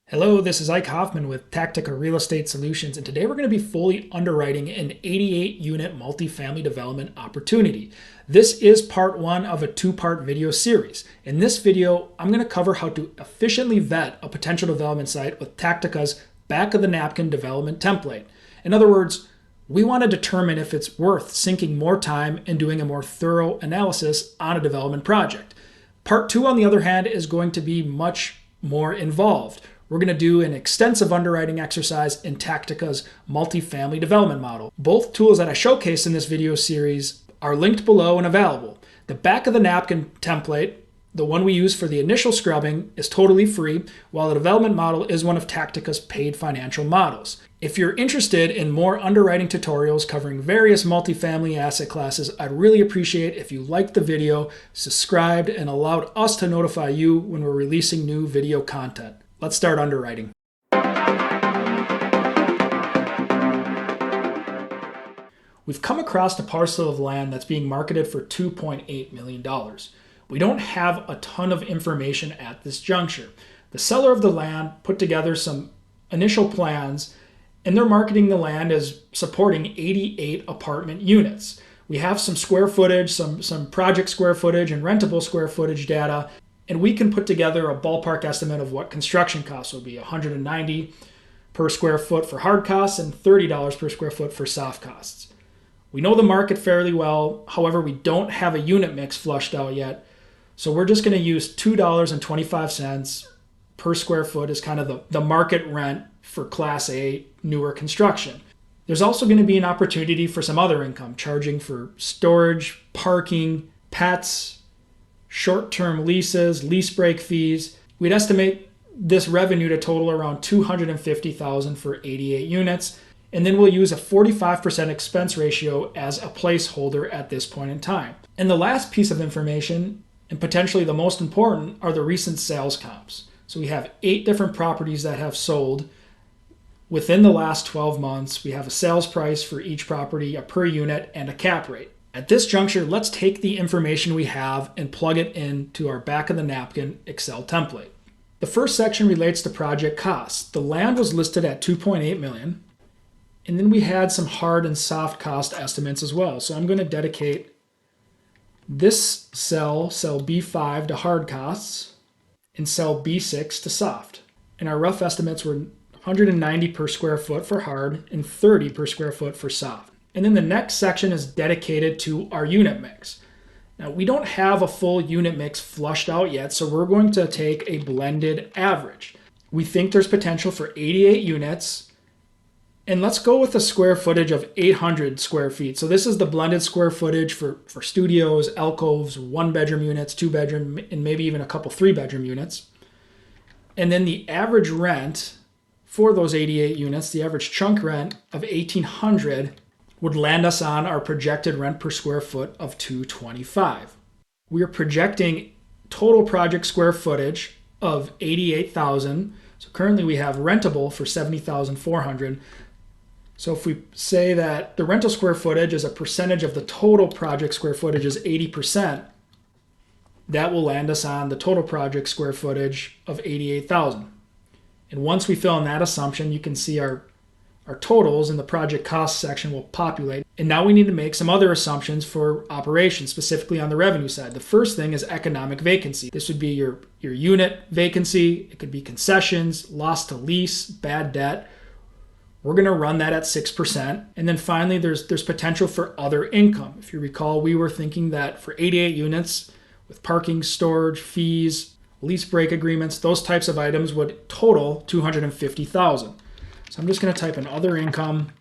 Hello, this is Ike Hoffman with Tactica Real Estate Solutions, and today we're going to be fully underwriting an 88-unit multifamily development opportunity. This is part one of a two-part video series. In this video, I'm going to cover how to efficiently vet a potential development site with Tactica's back-of-the-napkin development template. In other words, we want to determine if it's worth sinking more time and doing a more thorough analysis on a development project. Part two, on the other hand, is going to be much more involved. We're going to do an extensive underwriting exercise in Tactica's multifamily development model. Both tools that I showcase in this video series are linked below and available. The back of the napkin template, the one we use for the initial scrubbing, is totally free, while the development model is one of Tactica's paid financial models. If you're interested in more underwriting tutorials covering various multifamily asset classes, I'd really appreciate if you liked the video, subscribed, and allowed us to notify you when we're releasing new video content. Let's start underwriting. We've come across a parcel of land that's being marketed for $2.8 million. We don't have a ton of information at this juncture. The seller of the land put together some initial plans, and they're marketing the land as supporting 88 apartment units. We have some square footage, some project square footage and rentable square footage data, and we can put together a ballpark estimate of what construction costs will be: $190 per square foot for hard costs and $30 per square foot for soft costs. We know the market fairly well. However, we don't have a unit mix flushed out yet. So we're just going to use $2.25 per square foot as kind of the market rent for Class A newer construction. There's also going to be an opportunity for some other income, charging for storage, parking, pets, short-term leases, lease break fees. We'd estimate this revenue to total around $250,000 for 88 units, and then we'll use a 45% expense ratio as a placeholder at this point in time. And the last piece of information, and potentially the most important, are the recent sales comps. So we have 8 different properties that have sold within the last 12 months. We have a sales price for each property, a per unit, and a cap rate. At this juncture, let's take the information we have and plug it into our back-of-the-napkin Excel template. The first section relates to project costs. The land was listed at $2.8 million, and then we had some hard and soft cost estimates as well. So I'm going to dedicate this cell B5, to hard costs, and cell B6 to soft. And our rough estimates were $190 per square foot for hard and $30 per square foot for soft. And then the next section is dedicated to our unit mix. Now, we don't have a full unit mix flushed out yet, so we're going to take a blended average. We think there's potential for 88 units, and let's go with a square footage of 800 square feet. So this is the blended square footage for studios, alcoves, 1-bedroom units, 2-bedroom, and maybe even a couple 3-bedroom units. And then the average rent for those 88 units, the average chunk rent of $1,800, would land us on our projected rent per square foot of $225. We are projecting total project square footage of 88,000. So currently we have rentable for 70,400. So if we say that the rental square footage as a percentage of the total project square footage is 80%, that will land us on the total project square footage of 88,000. And once we fill in that assumption, you can see our totals in the project cost section will populate. And now we need to make some other assumptions for operations, specifically on the revenue side. The first thing is economic vacancy. This would be your unit vacancy. It could be concessions, loss to lease, bad debt. We're going to run that at 6%. And then finally, there's potential for other income. If you recall, we were thinking that for 88 units with parking, storage, fees, lease break agreements, those types of items would total $250,000. So I'm just going to type in other income.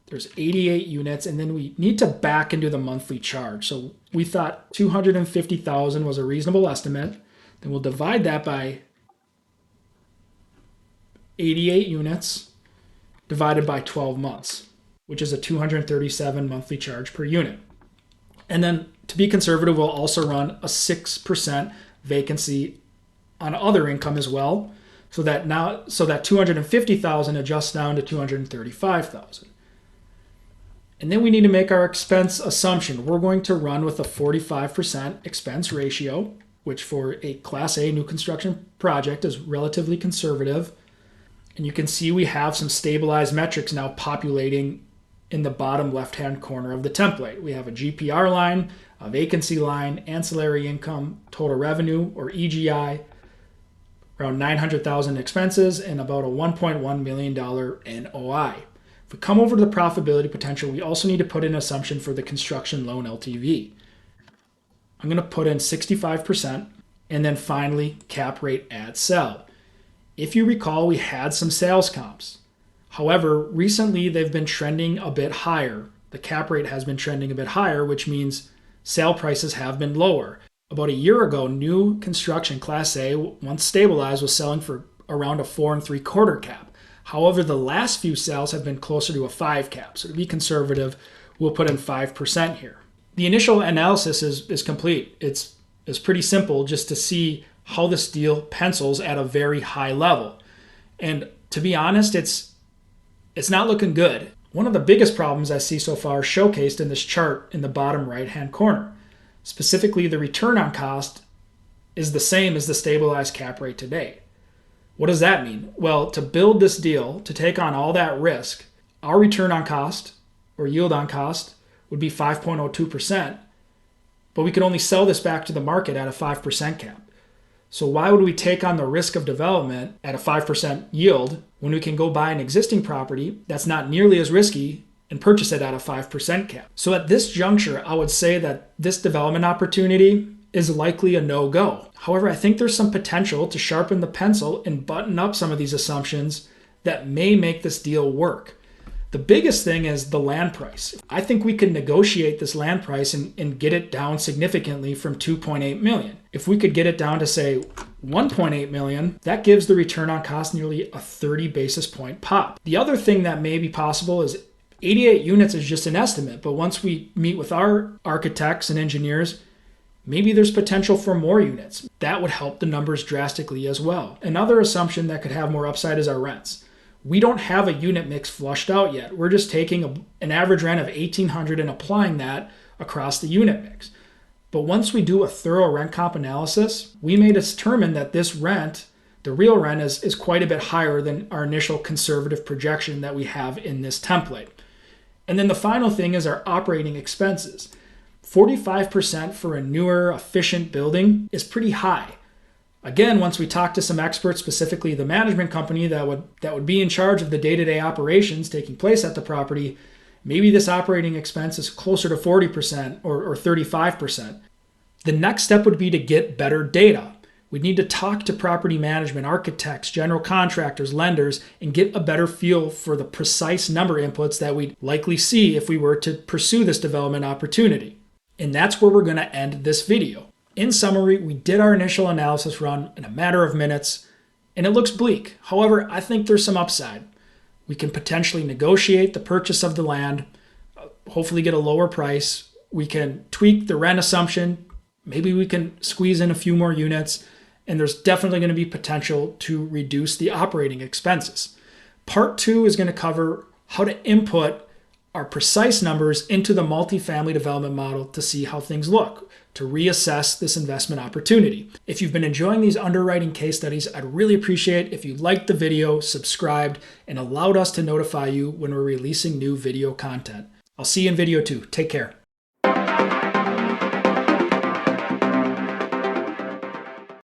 There's 88 units, and then we need to back into the monthly charge. So we thought $250,000 was a reasonable estimate. Then we'll divide that by 88 units divided by 12 months, which is a $237 monthly charge per unit. And then to be conservative, we'll also run a 6% vacancy on other income as well. So that $250,000 adjusts down to $235,000. And then we need to make our expense assumption. We're going to run with a 45% expense ratio, which for a Class A new construction project is relatively conservative. And you can see we have some stabilized metrics now populating in the bottom left-hand corner of the template. We have a GPR line, a vacancy line, ancillary income, total revenue, or EGI, around $900,000 expenses, and about a $1.1 million NOI. If we come over to the profitability potential, we also need to put in an assumption for the construction loan LTV. I'm going to put in 65%, and then finally, cap rate at sell. If you recall, we had some sales comps. However, recently they've been trending a bit higher. The cap rate has been trending a bit higher, which means sale prices have been lower. About a year ago, new construction Class A, once stabilized, was selling for around a 4 3/4 cap. However, the last few sales have been closer to a 5 cap. So to be conservative, we'll put in 5% here. The initial analysis is complete. It's pretty simple just to see how this deal pencils at a very high level. And to be honest, it's not looking good. One of the biggest problems I see so far showcased in this chart in the bottom right-hand corner. Specifically, the return on cost is the same as the stabilized cap rate today. What does that mean? Well, to build this deal, to take on all that risk, our return on cost or yield on cost would be 5.02%, but we could only sell this back to the market at a 5% cap. So why would we take on the risk of development at a 5% yield when we can go buy an existing property that's not nearly as risky and purchase it at a 5% cap? So at this juncture, I would say that this development opportunity is likely a no-go. However, I think there's some potential to sharpen the pencil and button up some of these assumptions that may make this deal work. The biggest thing is the land price. I think we can negotiate this land price and get it down significantly from 2.8 million. If we could get it down to say 1.8 million, that gives the return on cost nearly a 30 basis point pop. The other thing that may be possible is 88 units is just an estimate, but once we meet with our architects and engineers, maybe there's potential for more units. That would help the numbers drastically as well. Another assumption that could have more upside is our rents. We don't have a unit mix flushed out yet. We're just taking an average rent of $1,800 and applying that across the unit mix. But once we do a thorough rent comp analysis, we may determine that this rent, the real rent, is quite a bit higher than our initial conservative projection that we have in this template. And then the final thing is our operating expenses. 45% for a newer, efficient building is pretty high. Again, once we talk to some experts, specifically the management company that would be in charge of the day-to-day operations taking place at the property, maybe this operating expense is closer to 40% or 35%. The next step would be to get better data. We'd need to talk to property management, architects, general contractors, lenders, and get a better feel for the precise number inputs that we'd likely see if we were to pursue this development opportunity. And that's where we're going to end this video. In summary, we did our initial analysis run in a matter of minutes, and it looks bleak. However, I think there's some upside. We can potentially negotiate the purchase of the land, hopefully get a lower price. We can tweak the rent assumption. Maybe we can squeeze in a few more units, and there's definitely going to be potential to reduce the operating expenses. Part 2 is going to cover how to input our precise numbers into the multifamily development model to see how things look, to reassess this investment opportunity. If you've been enjoying these underwriting case studies, I'd really appreciate if you liked the video, subscribed, and allowed us to notify you when we're releasing new video content. I'll see you in video 2. Take care.